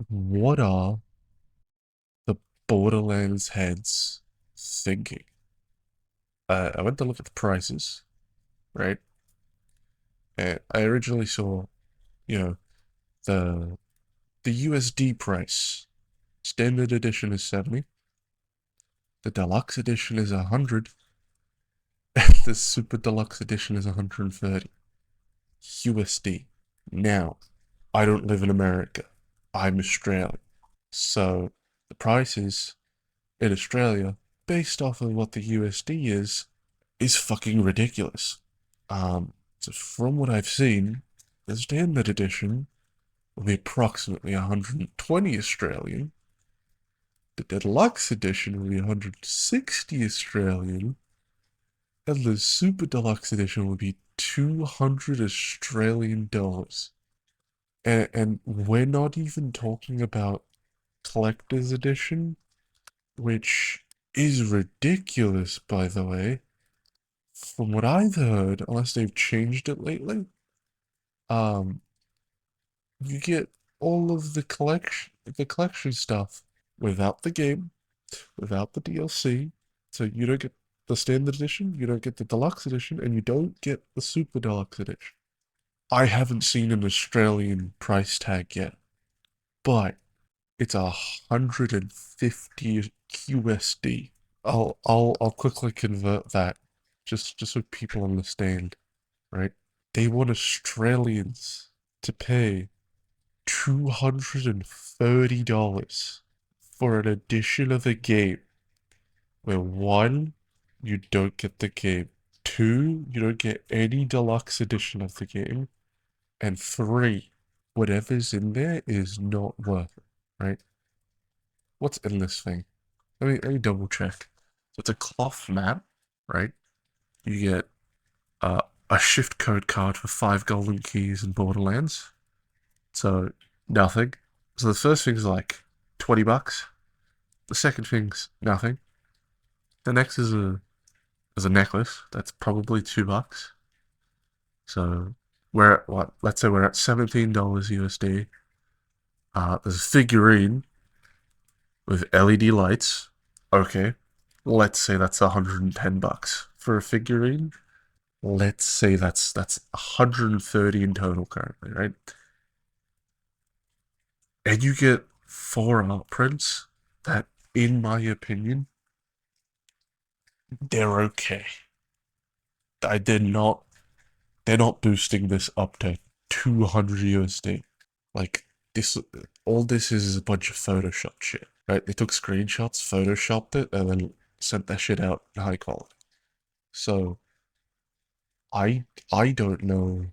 What are the Borderlands heads thinking? I went to look at the prices, right? And I originally saw, you know, the the USD price. Standard edition is 70. The deluxe edition is 100. And the super deluxe edition is 130 USD. Now, I don't live in America. I'm Australian. So the prices in Australia, based off of what the USD is fucking ridiculous. So from what I've seen, the standard edition will be approximately 120 Australian. The deluxe edition will be 160 Australian, and the super deluxe edition will be 200 Australian dollars. And we're not even talking about collector's edition, which is ridiculous, by the way. From what I've heard, unless they've changed it lately, um, you get all of the collection stuff without the game, without the DLC. So you don't get the standard edition, you don't get the deluxe edition, and you don't get the super deluxe edition. I haven't seen an Australian price tag yet, but it's 150 USD. I'll quickly convert that just so people understand, right? They want Australians to pay $230 for an edition of a game where one, you don't get the game, two, you don't get any deluxe edition of the game, and three, whatever's in there is not worth it, right? What's in this thing? Let me double check. So it's a cloth map, right? You get uh, a shift code card for 5 golden keys in Borderlands. So nothing. So the first thing's like $20. The second thing's nothing. The next is a necklace. That's probably $2. So we're at what? Let's say we're at $17 USD. There's a figurine with LED lights. Okay. Let's say that's $110 for a figurine. Let's say that's 130 in total currently, right? And you get four art prints that, in my opinion, they're okay. I did not. They're not boosting this up to 200 USD. Like this, all this is a bunch of Photoshop shit, right? They took screenshots, photoshopped it, and then sent that shit out in high quality. So I don't know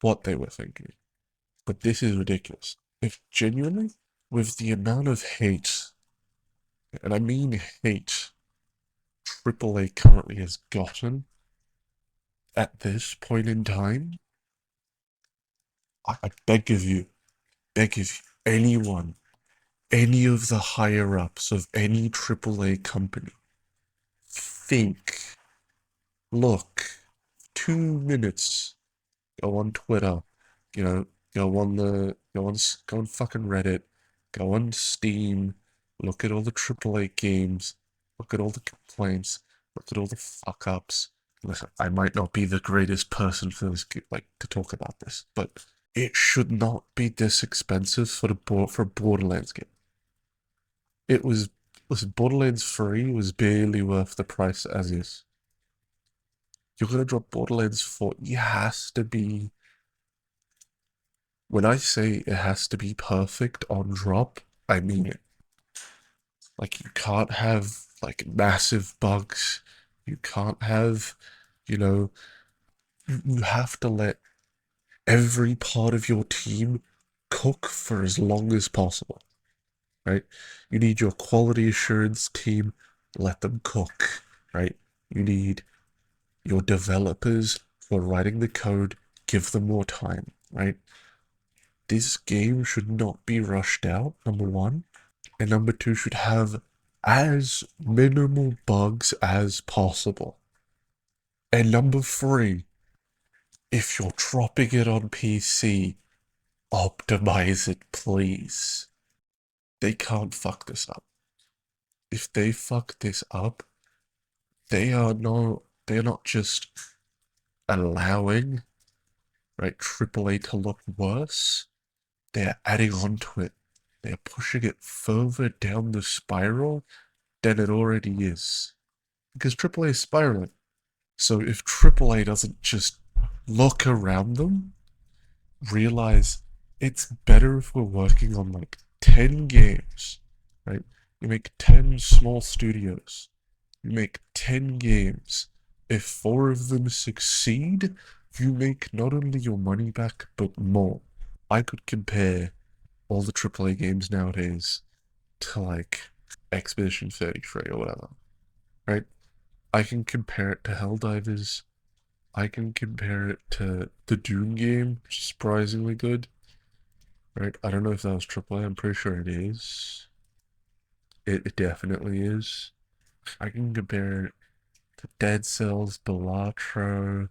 what they were thinking, but this is ridiculous. If genuinely, with the amount of hate, and I mean hate, AAA currently has gotten at this point in time, I beg of you, anyone, any of the higher ups of any AAA company, think, look, 2 minutes, go on Twitter, you know, go on fucking Reddit, go on Steam, look at all the AAA games, look at all the complaints, look at all the fuck ups. Listen, I might not be the greatest person for this, like, to talk about this, but it should not be this expensive for a Borderlands game. It was Listen, Borderlands 3 was barely worth the price as is. You're gonna drop Borderlands 4, it has to be, when I say it has to be perfect on drop, I mean it. Like, you can't have, like, massive bugs. You can't have, you know, you have to let every part of your team cook for as long as possible, right? You need your quality assurance team, let them cook, right? You need your developers who are writing the code, give them more time, right? This game should not be rushed out, number one. And number two, should have as minimal bugs as possible. And number three, if you're dropping it on PC, optimize it, please. they can't fuck this up. If they fuck this up, they are not just allowing, right, AAA to look worse. They're adding on to it. They're pushing it further down the spiral than it already is. Because AAA is spiraling. So if AAA doesn't just look around them, realize it's better if we're working on like 10 games, right? You make 10 small studios, you make 10 games. If 4 of them succeed, you make not only your money back, but more. I could compare all the AAA games nowadays to like Expedition 33 or whatever, right? I can compare it to Helldivers. I can compare it to the Doom game, which is surprisingly good, right? I don't know if that was AAA. I'm pretty sure it is. It definitely is. I can compare it to Dead Cells, Balatro,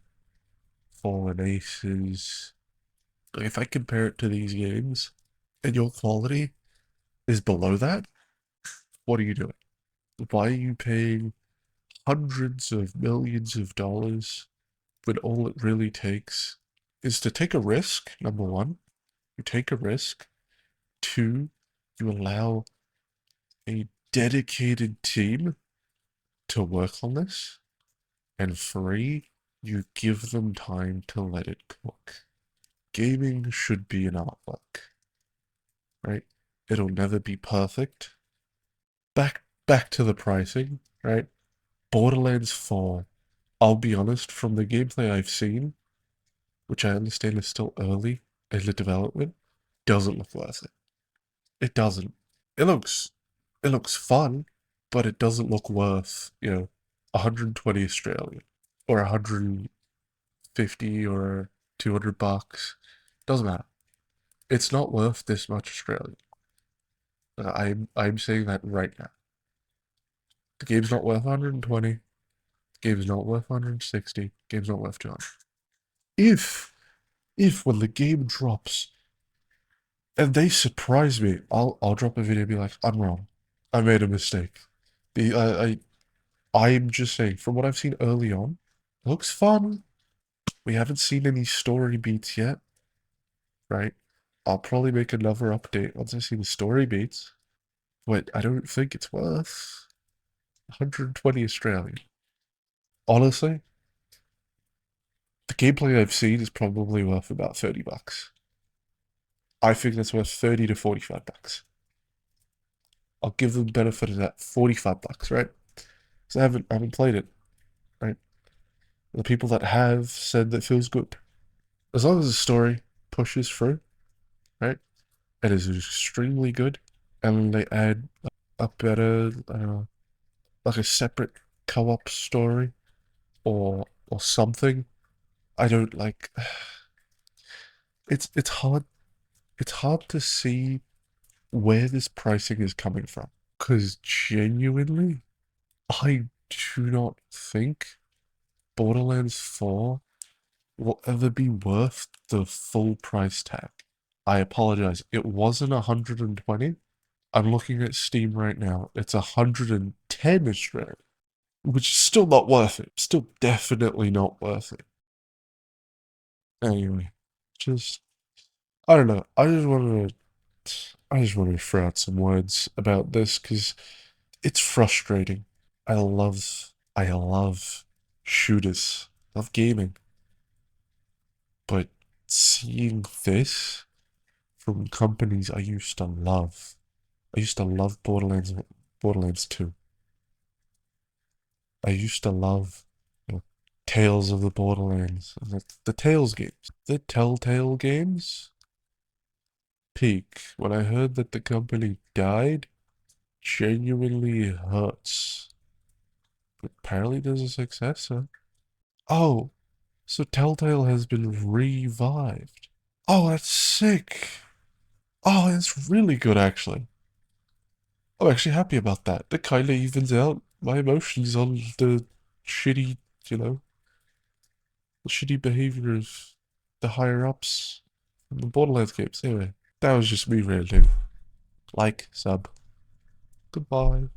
Fallen Aces. Like, if I compare it to these games and your quality is below that, what are you doing? Why are you paying hundreds of millions of dollars when all it really takes is to take a risk? Number one, you take a risk. Two, you allow a dedicated team to work on this. And three, you give them time to let it cook. Gaming should be an artwork, right? It'll never be perfect. Back to the pricing, right? Borderlands 4, I'll be honest, from the gameplay I've seen, which I understand is still early in the development, doesn't look worth it. It doesn't. It looks it looks fun, but it doesn't look worth, 120 Australian or 150 or $200. Doesn't matter. It's not worth this much Australian. I'm saying that right now. The game's not worth 120. The game's not worth 160. The game's not worth 200. If if when the game drops and they surprise me, I'll drop a video and be like, I'm wrong. I made a mistake. The I'm just saying, from what I've seen early on, it looks fun. We haven't seen any story beats yet, right? I'll probably make another update once I see the story beats, but I don't think it's worth 120 Australian. Honestly, the gameplay I've seen is probably worth about $30. I think that's worth 30 to $45. I'll give them the benefit of that $45, right? Because I haven't played it, right? The people that have said that it feels good. As long as the story pushes through, right? It is extremely good, and they add a better, like a separate co-op story or something. I don't like. It's hard to see where this pricing is coming from. Because genuinely, I do not think Borderlands 4 will ever be worth the full price tag. I apologize. It wasn't 120. I'm looking at Steam right now. It's 110 Australian, which is still not worth it. Still definitely not worth it. Anyway, just I don't know. I just wanted to throw out some words about this because it's frustrating. I love shooters, love gaming, but seeing this from companies I used to love. I used to love Borderlands 2. I used to love, Tales of the Borderlands, and the Tales games. The Telltale games peak. When I heard that the company died, genuinely hurts. But apparently there's a successor. Oh, so Telltale has been revived. Oh, that's sick. Oh, that's really good, actually. I'm actually happy about that. That kind of evens out my emotions on the shitty, you know, the shitty behavior of the higher ups in the Borderlands games. Anyway, that was just me ranting. like, sub. Goodbye.